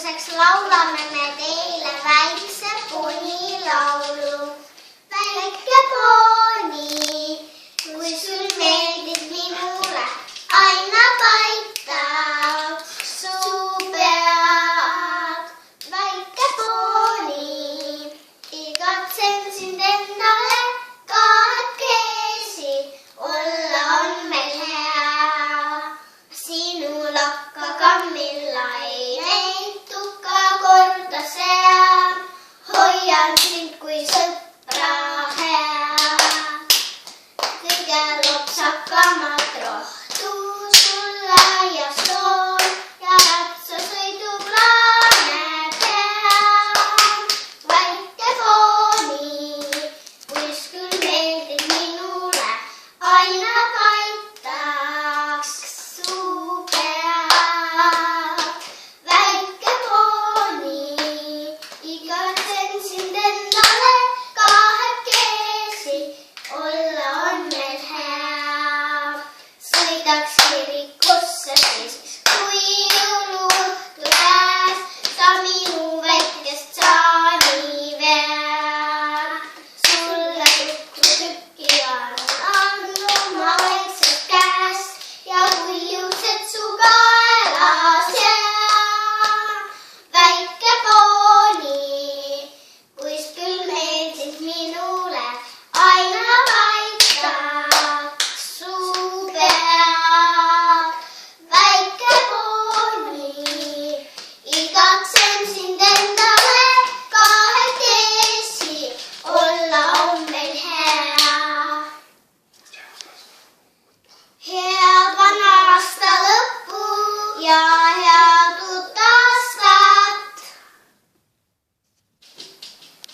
lõpetuseks laulame me teile väikse poni laulu. Väike poni, kui sul meeldib minule aina paita su pead. Väike poni, igatsen sind endale kahekesi, olla on meil hea. Sinu lakkakammil laineid tukka korda sean, hoian sind kui sõpra hea. Kõige lopsakamat rohtu sulle ja soon ja ratsasõiduplaane tean. Väike poni, kuis küll meeldib minule aina paitaks su pead. Väike poni, igatsen sind endale kahekesi, olla on meil hea. Sõidaks